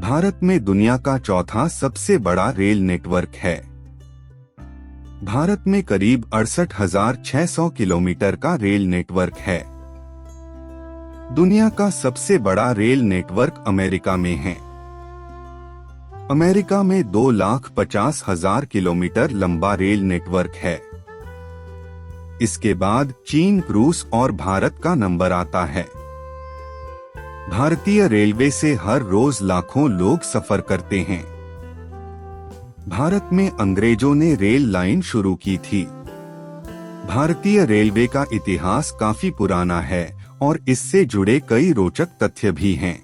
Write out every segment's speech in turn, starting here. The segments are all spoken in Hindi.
भारत में दुनिया का चौथा सबसे बड़ा रेल नेटवर्क है। भारत में करीब 68,600 किलोमीटर का रेल नेटवर्क है। दुनिया का सबसे बड़ा रेल नेटवर्क अमेरिका में है। अमेरिका में 2,50,000 किलोमीटर लंबा रेल नेटवर्क है। इसके बाद चीन, रूस और भारत का नंबर आता है। भारतीय रेलवे से हर रोज लाखों लोग सफर करते हैं। भारत में अंग्रेजों ने रेल लाइन शुरू की थी। भारतीय रेलवे का इतिहास काफी पुराना है और इससे जुड़े कई रोचक तथ्य भी हैं।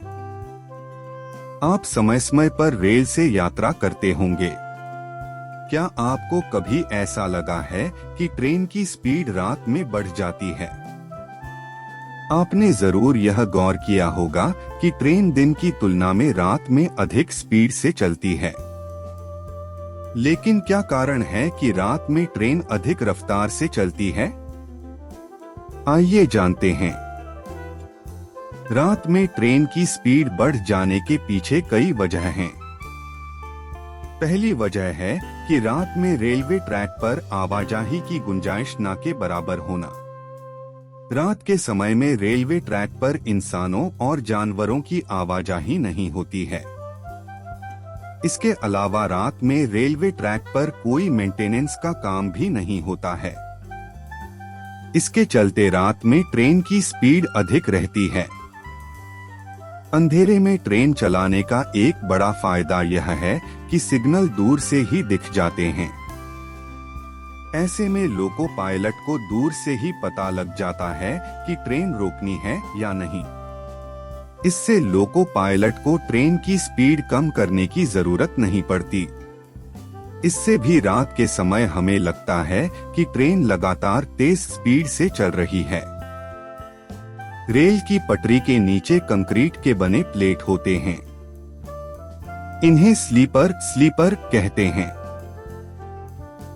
आप समय समय पर रेल से यात्रा करते होंगे। क्या आपको कभी ऐसा लगा है कि ट्रेन की स्पीड रात में बढ़ जाती है? आपने जरूर यह गौर किया होगा कि ट्रेन दिन की तुलना में रात में अधिक स्पीड से चलती है। लेकिन क्या कारण है कि रात में ट्रेन अधिक रफ्तार से चलती है? आइए जानते हैं। रात में ट्रेन की स्पीड बढ़ जाने के पीछे कई वजह हैं। पहली वजह है कि रात में रेलवे ट्रैक पर आवाजाही की गुंजाइश न के बराबर होना। रात के समय में रेलवे ट्रैक पर इंसानों और जानवरों की आवाजाही नहीं होती है। इसके अलावा रात में रेलवे ट्रैक पर कोई मेंटेनेंस का काम भी नहीं होता है। इसके चलते रात में ट्रेन की स्पीड अधिक रहती है। अंधेरे में ट्रेन चलाने का एक बड़ा फायदा यह है कि सिग्नल दूर से ही दिख जाते हैं। ऐसे में लोको पायलट को दूर से ही पता लग जाता है कि ट्रेन रोकनी है या नहीं। इससे लोको पायलट को ट्रेन की स्पीड कम करने की जरूरत नहीं पड़ती। इससे भी रात के समय हमें लगता है कि ट्रेन लगातार तेज स्पीड से चल रही है। रेल की पटरी के नीचे कंक्रीट के बने प्लेट होते हैं। इन्हें स्लीपर कहते हैं।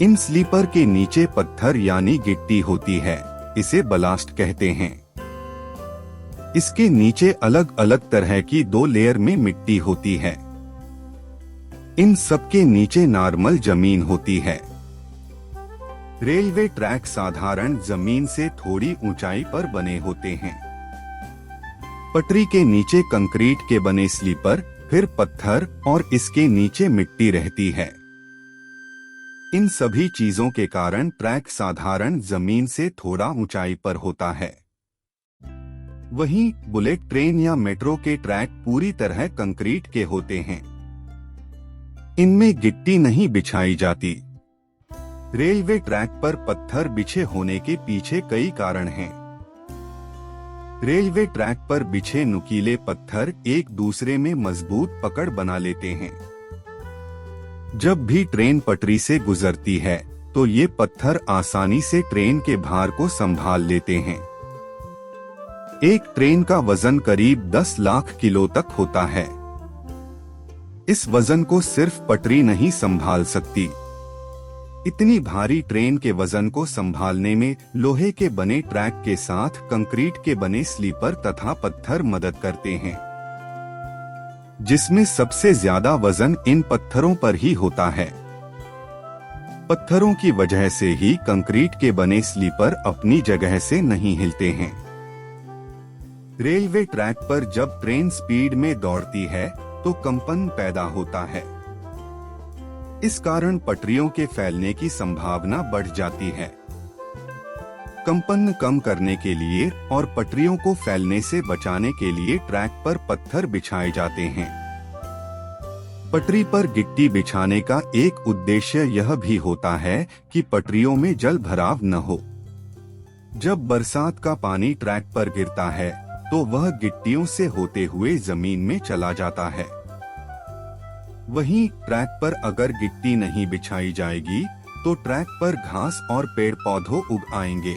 इन स्लीपर के नीचे पत्थर यानी गिट्टी होती है। इसे बलास्ट कहते हैं। इसके नीचे अलग अलग तरह की 2 लेयर में मिट्टी होती है। इन सब के नीचे नॉर्मल जमीन होती है। रेलवे ट्रैक साधारण जमीन से थोड़ी ऊंचाई पर बने होते हैं। पटरी के नीचे कंक्रीट के बने स्लीपर, फिर पत्थर और इसके नीचे मिट्टी रहती है। इन सभी चीजों के कारण ट्रैक साधारण जमीन से थोड़ा ऊंचाई पर होता है। वहीं बुलेट ट्रेन या मेट्रो के ट्रैक पूरी तरह कंक्रीट के होते हैं। इनमें गिट्टी नहीं बिछाई जाती। रेलवे ट्रैक पर पत्थर बिछे होने के पीछे कई कारण हैं। रेलवे ट्रैक पर बिछे नुकीले पत्थर एक दूसरे में मजबूत पकड़ बना लेते हैं। जब भी ट्रेन पटरी से गुजरती है तो ये पत्थर आसानी से ट्रेन के भार को संभाल लेते हैं। एक ट्रेन का वजन करीब 10 लाख किलो तक होता है। इस वजन को सिर्फ पटरी नहीं संभाल सकती। इतनी भारी ट्रेन के वजन को संभालने में लोहे के बने ट्रैक के साथ कंक्रीट के बने स्लीपर तथा पत्थर मदद करते हैं, जिसमें सबसे ज्यादा वजन इन पत्थरों पर ही होता है। पत्थरों की वजह से ही कंक्रीट के बने स्लीपर अपनी जगह से नहीं हिलते हैं। रेलवे ट्रैक पर जब ट्रेन स्पीड में दौड़ती है तो कंपन पैदा होता है। इस कारण पटरियों के फैलने की संभावना बढ़ जाती है। कंपन कम करने के लिए और पटरियों को फैलने से बचाने के लिए ट्रैक पर पत्थर बिछाए जाते हैं। पटरी पर गिट्टी बिछाने का एक उद्देश्य यह भी होता है कि पटरियों में जल भराव न हो। जब बरसात का पानी ट्रैक पर गिरता है तो वह गिट्टियों से होते हुए जमीन में चला जाता है। वहीं ट्रैक पर अगर गिट्टी नहीं बिछाई जाएगी तो ट्रैक पर घास और पेड़ पौधों उग आएंगे।